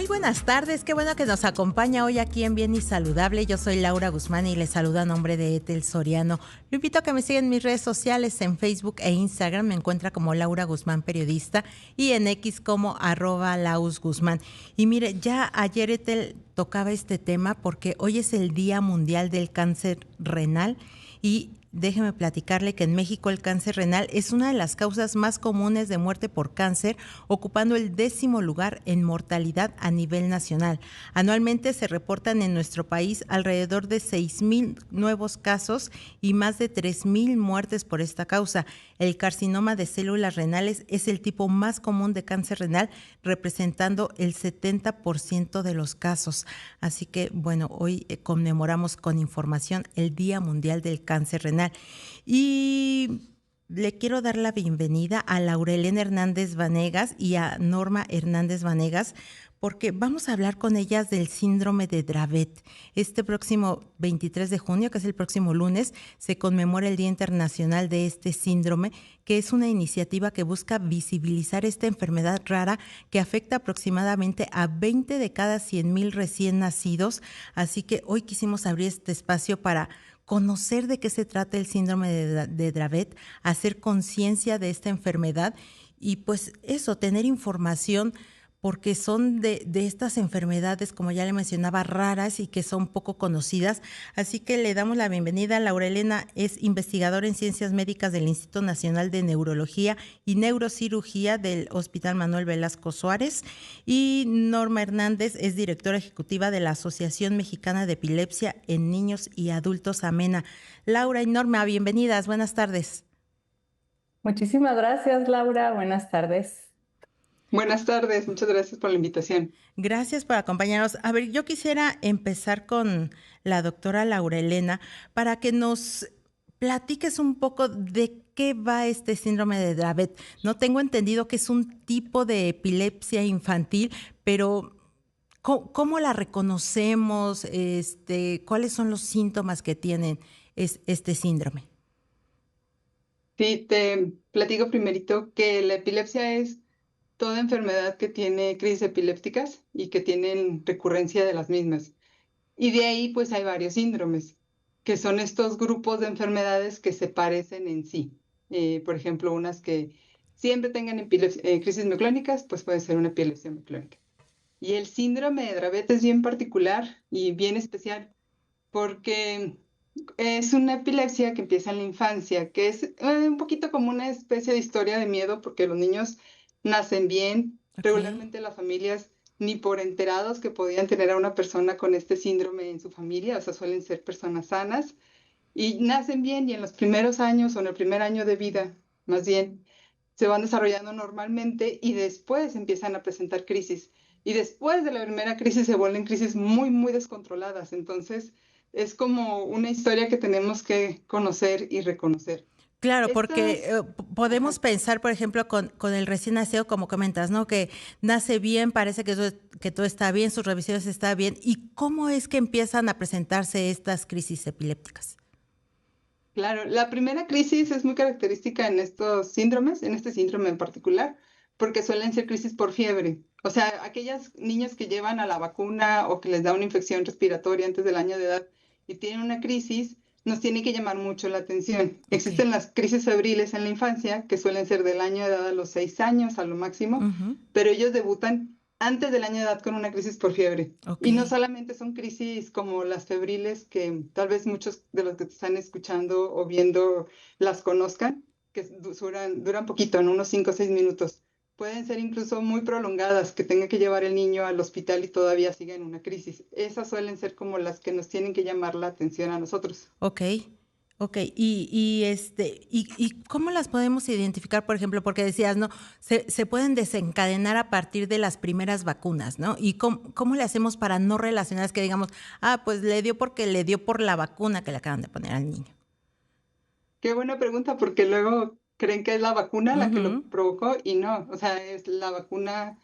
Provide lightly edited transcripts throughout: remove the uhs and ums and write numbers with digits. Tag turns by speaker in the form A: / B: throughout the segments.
A: Muy buenas tardes, qué bueno que nos acompaña hoy aquí en Bien y Saludable. Yo soy Laura Guzmán y les saludo a nombre de Etel Soriano. Lo invito a que me sigan en mis redes sociales, en Facebook e Instagram, me encuentra como Laura Guzmán Periodista y en X como @lausguzmán. Y mire, ya ayer Etel tocaba este tema porque hoy es el Día Mundial del Cáncer Renal y déjeme platicarle que en México el cáncer renal es una de las causas más comunes de muerte por cáncer, ocupando el 10º lugar en mortalidad a nivel nacional. Anualmente se reportan en nuestro país alrededor de 6,000 nuevos casos y más de 3,000 muertes por esta causa. El carcinoma de células renales es el tipo más común de cáncer renal, representando el 70% de los casos. Así que, bueno, hoy conmemoramos con información el Día Mundial del Cáncer Renal. Y le quiero dar la bienvenida a Laurelena Hernández Vanegas y a Norma Hernández Vanegas, porque vamos a hablar con ellas del síndrome de Dravet. Este próximo 23 de junio, que es el próximo lunes, se conmemora el Día Internacional de este síndrome, que es una iniciativa que busca visibilizar esta enfermedad rara que afecta aproximadamente a 20 de cada 100,000 recién nacidos. Así que hoy quisimos abrir este espacio para conocer de qué se trata el síndrome de Dravet, hacer conciencia de esta enfermedad y pues eso, tener información porque son de estas enfermedades, como ya le mencionaba, raras y que son poco conocidas. Así que le damos la bienvenida. Laurelena es investigadora en Ciencias Médicas del Instituto Nacional de Neurología y Neurocirugía del Hospital Manuel Velasco Suárez. Y Norma Hernández es directora ejecutiva de la Asociación Mexicana de Epilepsia en Niños y Adultos AMENA. Laura y Norma, bienvenidas. Buenas tardes.
B: Muchísimas gracias, Laura. Buenas tardes.
C: Buenas tardes, muchas gracias por la invitación.
A: Gracias por acompañarnos. A ver, yo quisiera empezar con la doctora Laurelena para que nos platiques un poco de qué va este síndrome de Dravet. No tengo entendido que es un tipo de epilepsia infantil, pero ¿cómo la reconocemos? ¿Cuáles son los síntomas que tienen este síndrome?
C: Sí, te platico primerito que la epilepsia es toda enfermedad que tiene crisis epilépticas y que tienen recurrencia de las mismas. Y de ahí pues hay varios síndromes, que son estos grupos de enfermedades que se parecen en sí. Por ejemplo, unas que siempre tengan crisis mioclónicas, pues puede ser una epilepsia mioclónica. Y el síndrome de Dravet es bien particular y bien especial porque es una epilepsia que empieza en la infancia, que es un poquito como una especie de historia de miedo, porque los niños nacen bien. Regularmente las familias ni por enterados que podían tener a una persona con este síndrome en su familia, o sea, suelen ser personas sanas, y nacen bien, y en los primeros años o en el primer año de vida, más bien, se van desarrollando normalmente y después empiezan a presentar crisis. Y después de la primera crisis se vuelven crisis muy, muy descontroladas. Entonces, es como una historia que tenemos que conocer y reconocer.
A: Claro, porque podemos pensar, por ejemplo, con el recién nacido, como comentas, ¿no? Que nace bien, parece que todo está bien, sus revisiones están bien. ¿Y cómo es que empiezan a presentarse estas crisis epilépticas?
C: Claro, la primera crisis es muy característica en estos síndromes, en este síndrome en particular, porque suelen ser crisis por fiebre. O sea, aquellas niñas que llevan a la vacuna o que les da una infección respiratoria antes del año de edad y tienen una crisis, nos tiene que llamar mucho la atención. Existen las crisis febriles en la infancia, que suelen ser del año de edad a los 6 años a lo máximo, pero ellos debutan antes del año de edad con una crisis por fiebre. Y no solamente son crisis como las febriles, que tal vez muchos de los que te están escuchando o viendo las conozcan, que duran poquito, en unos 5 o 6 minutos. Pueden ser incluso muy prolongadas, que tenga que llevar el niño al hospital y todavía siga en una crisis. Esas suelen ser como las que nos tienen que llamar la atención a nosotros.
A: Ok. ¿Y cómo las podemos identificar, por ejemplo? Porque decías, ¿no? Se pueden desencadenar a partir de las primeras vacunas, ¿no? ¿Y cómo le hacemos para no relacionar que digamos, pues le dio porque le dio por la vacuna que le acaban de poner al niño?
C: Qué buena pregunta, porque luego creen que es la vacuna la que lo provocó y no, o sea, es la vacuna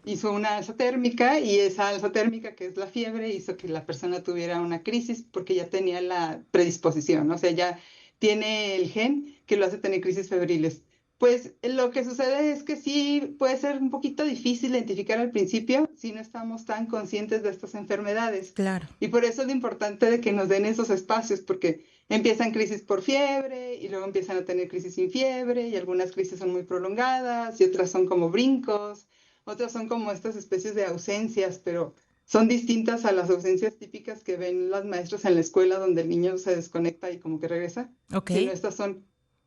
C: hizo una alza térmica y esa alza térmica, que es la fiebre, hizo que la persona tuviera una crisis porque ya tenía la predisposición, o sea, ya tiene el gen que lo hace tener crisis febriles. Pues lo que sucede es que sí puede ser un poquito difícil identificar al principio si no estamos tan conscientes de estas enfermedades.
A: Claro.
C: Y por eso es lo importante de que nos den esos espacios, porque empiezan crisis por fiebre y luego empiezan a tener crisis sin fiebre y algunas crisis son muy prolongadas y otras son como brincos, otras son como estas especies de ausencias, pero son distintas a las ausencias típicas que ven las maestras en la escuela donde el niño se desconecta y como que regresa,
A: Ok.
C: sino estas son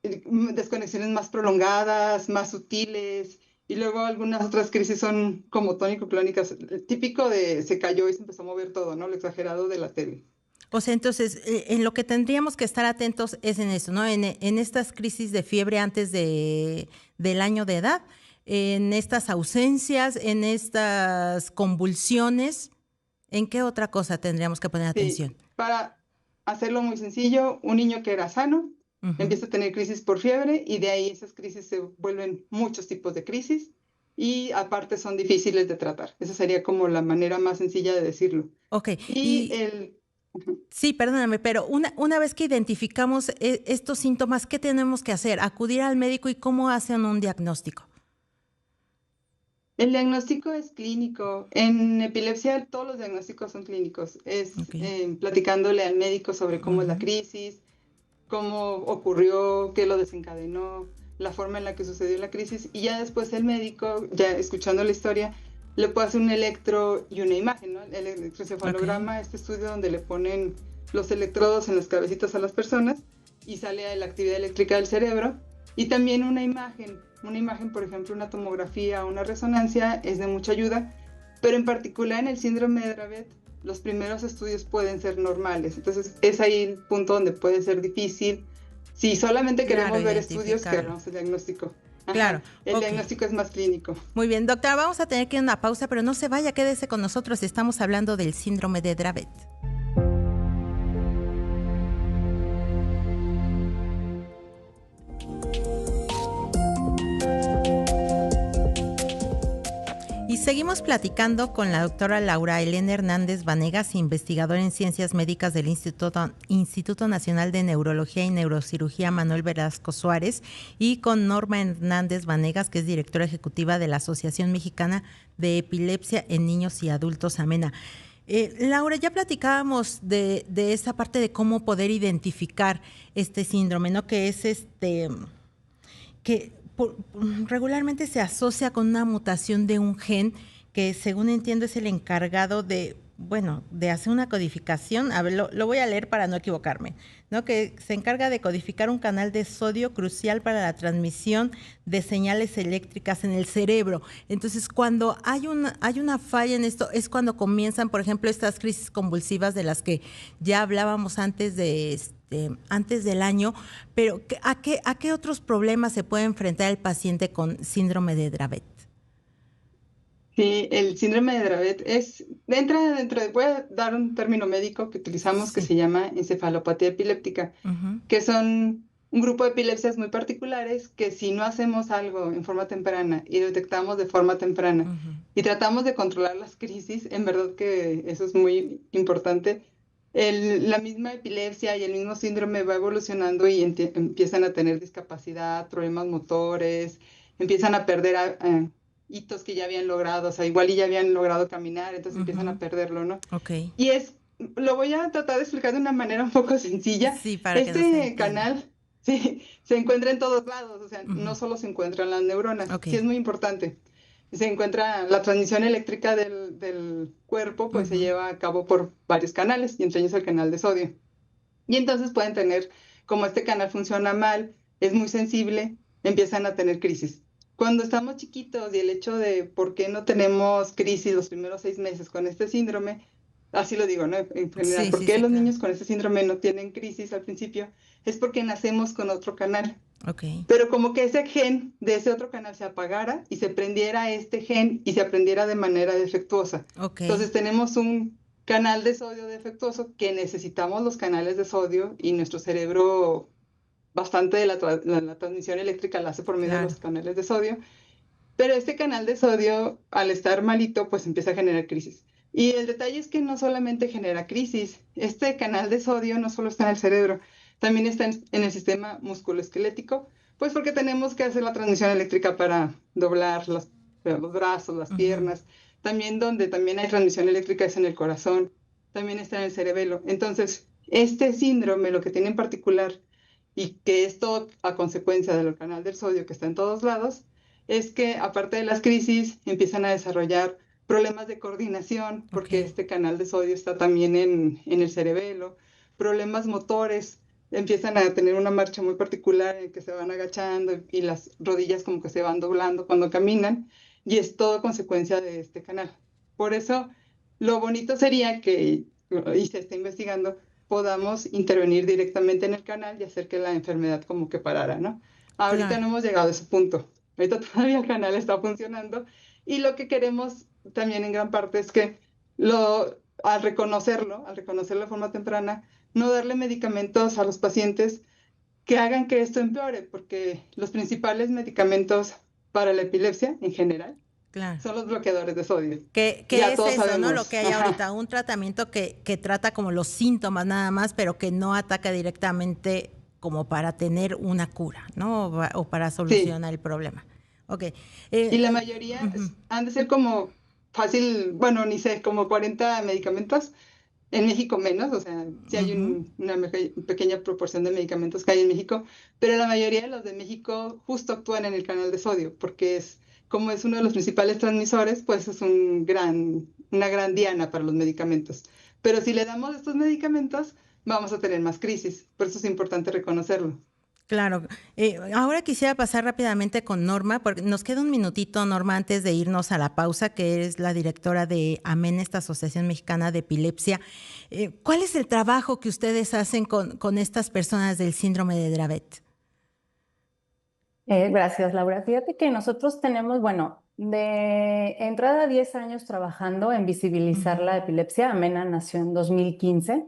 C: desconexiones más prolongadas, más sutiles, y luego algunas otras crisis son como tónico-clónicas, típico de se cayó y se empezó a mover todo, ¿no? Lo exagerado de la tele.
A: O sea, entonces, en lo que tendríamos que estar atentos es en eso, ¿no? En estas crisis de fiebre antes del año de edad, en estas ausencias, en estas convulsiones, ¿en qué otra cosa tendríamos que poner
C: Sí,
A: atención?
C: para hacerlo muy sencillo, un niño que era sano
A: Ujú.
C: empieza a tener crisis por fiebre y de ahí esas crisis se vuelven muchos tipos de crisis y aparte son difíciles de tratar. Esa sería como la manera más sencilla de decirlo.
A: Ok,
C: Y
A: y
C: el...
A: sí, perdóname, pero una vez que identificamos estos síntomas, ¿qué tenemos que hacer? Acudir al médico y cómo hacen un diagnóstico.
C: El diagnóstico es clínico. En epilepsia todos los diagnósticos son clínicos. Es
A: Ok.
C: platicándole al médico sobre cómo es la
A: Ujú.
C: crisis, cómo ocurrió, qué lo desencadenó, la forma en la que sucedió la crisis. Y ya después el médico, ya escuchando la historia, le puede hacer un electro y una imagen, ¿no? El
A: Ok.
C: electroencefalograma, este estudio donde le ponen los electrodos en las cabecitas a las personas y sale la actividad eléctrica del cerebro. Y también una imagen, por ejemplo, una tomografía o una resonancia es de mucha ayuda, pero en particular en el síndrome de Dravet, los primeros estudios pueden ser normales. Entonces es ahí el punto donde puede ser difícil. Si solamente
A: Claro,
C: queremos ver estudios, que
A: identificarlo.
C: hagamos el diagnóstico. Ajá,
A: Claro,
C: el
A: ok.
C: diagnóstico es más clínico.
A: Muy bien, doctora, vamos a tener que ir a una pausa, pero no se vaya, quédese con nosotros. Estamos hablando del síndrome de Dravet. Y seguimos platicando con la doctora Laura Elena Hernández Vanegas, investigadora en Ciencias Médicas del Instituto Nacional de Neurología y Neurocirugía Manuel Velasco Suárez, y con Norma Hernández Vanegas, que es directora ejecutiva de la Asociación Mexicana de Epilepsia en Niños y Adultos, AMENA. Laura, ya platicábamos de esa parte de cómo poder identificar este síndrome, ¿no? Que es regularmente se asocia con una mutación de un gen que, según entiendo, es el encargado de, bueno, de hacer una codificación. A ver, lo voy a leer para no equivocarme, ¿no? Que se encarga de codificar un canal de sodio crucial para la transmisión de señales eléctricas en el cerebro. Entonces, cuando hay una falla en esto, es cuando comienzan, por ejemplo, estas crisis convulsivas de las que ya hablábamos antes del año, pero ¿a qué otros problemas se puede enfrentar el paciente con síndrome de Dravet?
C: Sí, el síndrome de Dravet entra dentro de, voy a dar un término médico que utilizamos que
A: Sí.
C: se llama encefalopatía epiléptica,
A: Uh-huh.
C: que son un grupo de epilepsias muy particulares que si no hacemos algo en forma temprana y detectamos de forma temprana
A: Uh-huh.
C: y tratamos de controlar las crisis, en verdad que eso es muy importante. La misma epilepsia y el mismo síndrome va evolucionando y empiezan a tener discapacidad, problemas motores, empiezan a perder hitos que ya habían logrado, o sea, igual y ya habían logrado caminar, entonces empiezan
A: Uh-huh.
C: a perderlo, ¿no?
A: Ok.
C: Y lo voy a tratar de explicar de una manera un poco sencilla.
A: Sí, para que no se
C: Este
A: entienda.
C: canal, sí, se encuentra en todos lados, o sea,
A: Uh-huh.
C: no solo se encuentran las neuronas,
A: Ok.
C: sí es muy importante. Se encuentra la transmisión eléctrica del cuerpo, pues se
A: Uh-huh.
C: lleva a cabo por varios canales, y entre ellos el canal de sodio. Y entonces pueden tener, como este canal funciona mal, es muy sensible, empiezan a tener crisis. Cuando estamos chiquitos y el hecho de por qué no tenemos crisis los primeros 6 meses con este síndrome, así lo digo, ¿no? En general,
A: Sí,
C: ¿por
A: sí,
C: qué
A: sí,
C: los
A: claro.
C: niños con este síndrome no tienen crisis al principio? Es porque nacemos con otro canal.
A: Ok.
C: Pero como que ese gen de ese otro canal se apagara y se prendiera este gen y se aprendiera de manera defectuosa.
A: Ok.
C: Entonces tenemos un canal de sodio defectuoso que necesitamos los canales de sodio y nuestro cerebro bastante de la transmisión eléctrica la hace por medio de
A: Claro.
C: los canales de sodio. Pero este canal de sodio, al estar malito, pues empieza a generar crisis. Y el detalle es que no solamente genera crisis, este canal de sodio no solo está en el cerebro, también está en el sistema musculoesquelético, Pues porque tenemos que hacer la transmisión eléctrica para doblar los brazos, las piernas. También donde también hay transmisión eléctrica es en el corazón, también está en el cerebelo. Entonces, este síndrome, lo que tiene en particular, y que es todo a consecuencia del canal del sodio que está en todos lados, es que aparte de las crisis, empiezan a desarrollar problemas de coordinación, porque
A: Ok.
C: este canal de sodio está también en el cerebelo, problemas motores, empiezan a tener una marcha muy particular en que se van agachando y las rodillas como que se van doblando cuando caminan, y es todo consecuencia de este canal. Por eso, lo bonito sería que, y se está investigando, podamos intervenir directamente en el canal y hacer que la enfermedad como que parara, ¿no? Ahorita
A: Claro.
C: no hemos llegado a ese punto. Ahorita todavía el canal está funcionando y lo que queremos también en gran parte es que al reconocerlo de forma temprana, no darle medicamentos a los pacientes que hagan que esto empeore, porque los principales medicamentos para la epilepsia en general
A: Claro.
C: son los bloqueadores de sodio.
A: ¿Qué
C: Ya
A: es
C: todos
A: eso, no? Lo
C: sabemos.
A: que hay
C: Ajá.
A: ahorita, un tratamiento que trata como los síntomas nada más, pero que no ataca directamente como para tener una cura, ¿no? O para
C: Sí.
A: solucionar el problema. Ok.
C: Y la
A: Eh,
C: mayoría
A: ujú,
C: han de ser como fácil, bueno, ni sé, como 40 medicamentos. En México menos, o sea, sí hay
A: ujú.
C: una pequeña proporción de medicamentos que hay en México, pero la mayoría de los de México justo actúan en el canal de sodio, porque como es uno de los principales transmisores, pues es una gran diana para los medicamentos. Pero si le damos estos medicamentos, vamos a tener más crisis, por eso es importante reconocerlo.
A: Claro. Ahora quisiera pasar rápidamente con Norma, porque nos queda un minutito, Norma, antes de irnos a la pausa, que es la directora de AMEN, esta Asociación Mexicana de Epilepsia. ¿Cuál es el trabajo que ustedes hacen con estas personas del síndrome de Dravet?
B: Gracias, Laura. Fíjate que nosotros tenemos, bueno, de entrada 10 años trabajando en visibilizar
A: Ujú.
B: la epilepsia. Amena nació en 2015.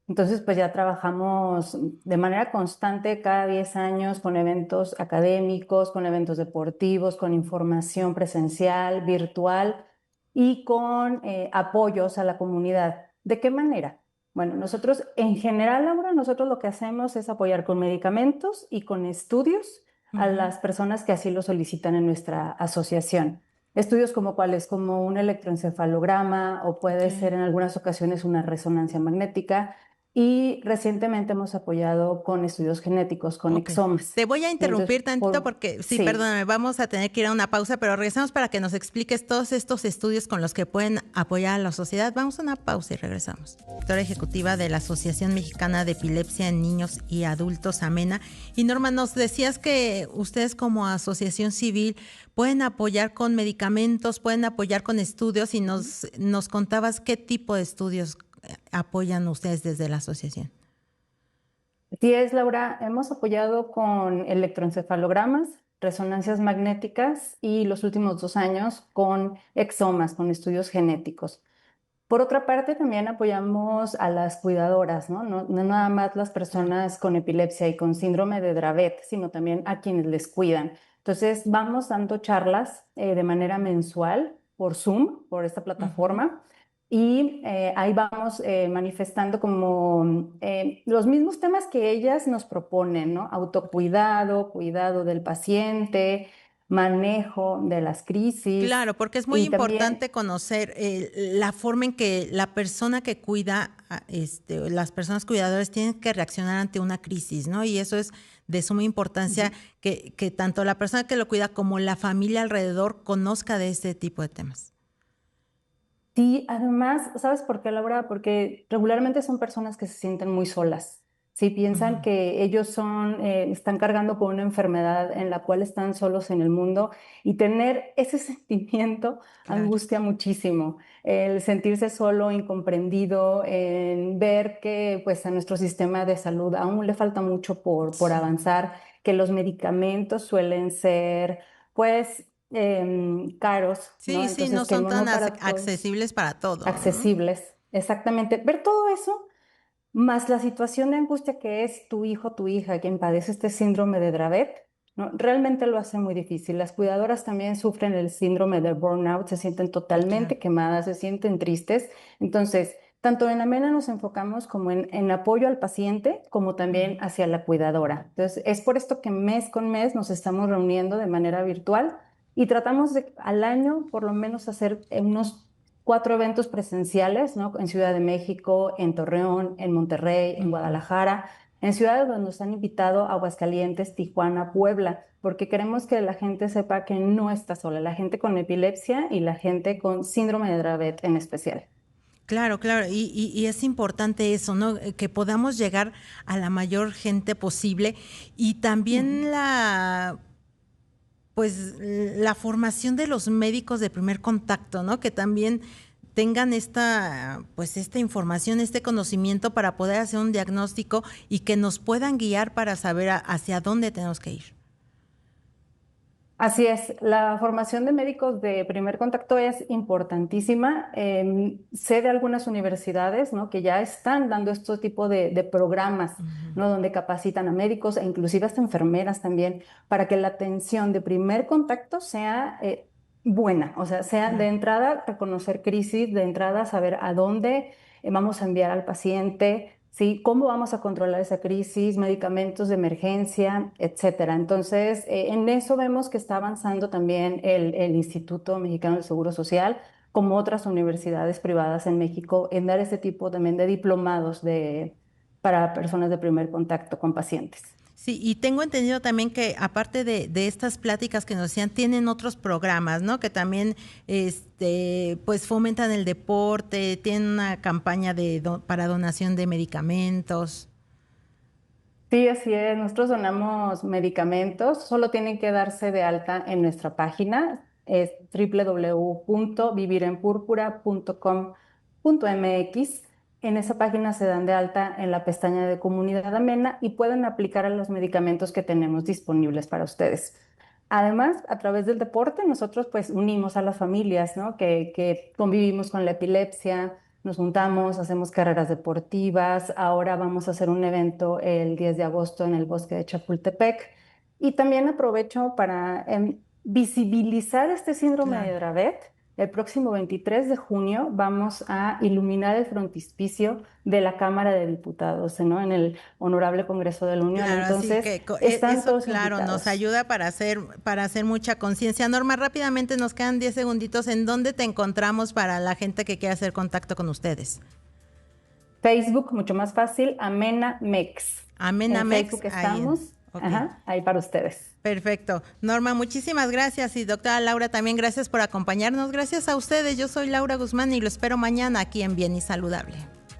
B: Entonces, pues ya trabajamos de manera constante cada 10 años con eventos académicos, con eventos deportivos, con información presencial, virtual y con apoyos a la comunidad. ¿De qué manera? Bueno, nosotros en general, Laura, nosotros lo que hacemos es apoyar con medicamentos y con estudios a
A: Ujú.
B: las personas que así lo solicitan en nuestra asociación. Estudios como cuáles, como un electroencefalograma o puede ser
A: Ok.
B: en algunas ocasiones una resonancia magnética. Y recientemente hemos apoyado con estudios genéticos, con
A: Ok.
B: exomas.
A: Te voy a
B: Entonces,
A: interrumpir tantito porque, sí,
B: sí,
A: perdóname, vamos a tener que ir a una pausa, pero regresamos para que nos expliques todos estos estudios con los que pueden apoyar a la sociedad. Vamos a una pausa y regresamos. Directora ejecutiva de la Asociación Mexicana de Epilepsia en Niños y Adultos, AMENA. Y Norma, nos decías que ustedes como asociación civil pueden apoyar con medicamentos, pueden apoyar con estudios y nos contabas qué tipo de estudios apoyan ustedes desde la asociación.
B: así es, Laura. Hemos apoyado con electroencefalogramas, resonancias magnéticas y los últimos 2 años con exomas, con estudios genéticos. Por otra parte, también apoyamos a las cuidadoras, ¿no? No nada más las
A: Claro.
B: personas con epilepsia y con síndrome de Dravet, sino también a quienes les cuidan. Entonces, vamos dando charlas de manera mensual por Zoom, por esta
A: Ujú.
B: plataforma, y ahí vamos manifestando como los mismos temas que ellas nos proponen, ¿no? Autocuidado, cuidado del paciente, manejo de las crisis
A: Claro, porque es muy
B: y también
A: importante conocer la forma en que la persona que cuida, las personas cuidadoras tienen que reaccionar ante una crisis, ¿no? Y eso es de suma importancia que tanto la persona que lo cuida como la familia alrededor conozca de este tipo de temas.
B: sí, además, ¿sabes por qué, Laura? Porque regularmente son personas que se sienten muy solas. Si piensan
A: Ujú.
B: que ellos están cargando con una enfermedad en la cual están solos en el mundo y tener ese sentimiento
A: Claro.
B: angustia muchísimo. El sentirse solo, incomprendido, en ver que pues a nuestro sistema de salud aún le falta mucho por
A: Sí.
B: avanzar, que los medicamentos suelen ser pues caros, ¿no?
A: Sí, sí, no
B: Entonces, que
A: son
B: no
A: tan
B: no para todos
A: accesibles para todo, ¿no?
B: accesibles. Exactamente. Ver todo eso, más la situación de angustia que es tu hijo, tu hija, quien padece este síndrome de Dravet, ¿no? Realmente lo hace muy difícil. Las cuidadoras también sufren el síndrome de burnout, se sienten
A: Claro.
B: totalmente quemadas, se sienten tristes. Entonces, Tanto en Amena nos enfocamos como en apoyo al paciente, como también hacia la cuidadora. Entonces, es por esto que mes con mes nos estamos reuniendo de manera virtual y tratamos de al año por lo menos hacer unos 4 eventos presenciales, ¿no? En Ciudad de México, en Torreón, en Monterrey, en Guadalajara, en ciudades donde nos han invitado a Aguascalientes, Tijuana, Puebla, porque queremos que la gente sepa que no está sola, la gente con epilepsia y la gente con síndrome de Dravet en especial.
A: Claro, claro, y es importante eso, ¿no? Que podamos llegar a la mayor gente posible y también pues la formación de los médicos de primer contacto, ¿no? Que también tengan pues esta información, este conocimiento para poder hacer un diagnóstico y que nos puedan guiar para saber hacia dónde tenemos que ir.
B: Así es, la formación de médicos de primer contacto es importantísima. Sé de algunas universidades, ¿no? Que ya están dando este tipo de programas, ¿no? Donde capacitan a médicos e inclusive hasta enfermeras también para que la atención de primer contacto sea buena, o sea, sea de entrada reconocer crisis, de entrada saber a dónde vamos a enviar al paciente. ¿Sí? ¿Cómo vamos a controlar esa crisis? Medicamentos de emergencia, etcétera. Entonces, en eso vemos que está avanzando también el Instituto Mexicano del Seguro Social, como otras universidades privadas en México, en dar este tipo también de diplomados para personas de primer contacto con pacientes.
A: Sí, y tengo entendido también que aparte de estas pláticas que nos decían, tienen otros programas, ¿no? Que también pues fomentan el deporte, tienen una campaña para donación de medicamentos.
B: Sí, así es. Nosotros donamos medicamentos, solo tienen que darse de alta en nuestra página, es www.vivirenpurpura.com.mx. En esa página se dan de alta en la pestaña de Comunidad Amena y pueden aplicar a los medicamentos que tenemos disponibles para ustedes. Además, a través del deporte, nosotros pues unimos a las familias, ¿no? Que convivimos con la epilepsia, nos juntamos, hacemos carreras deportivas. Ahora vamos a hacer un evento el 10 de agosto en el bosque de Chapultepec. Y también aprovecho para visibilizar este síndrome de
A: Claro.
B: Dravet. El próximo 23 de junio vamos a iluminar el frontispicio de la Cámara de Diputados, ¿no? En el Honorable Congreso de la Unión.
A: Claro, así
B: Entonces,
A: que
B: están
A: eso,
B: todos
A: claro, nos
B: invitados.
A: ayuda para hacer mucha conciencia. Norma, rápidamente nos quedan 10 segunditos. ¿En dónde te encontramos para la gente que quiera hacer contacto con ustedes?
B: Facebook, mucho más fácil, Amena Mex.
A: Amena
B: En
A: Mex,
B: Facebook estamos,
A: okay.
B: Ahí para ustedes.
A: Perfecto. Norma, muchísimas gracias. Y doctora Laura, también gracias por acompañarnos. Gracias a ustedes. Yo soy Laura Guzmán y lo espero mañana aquí en Bien y Saludable.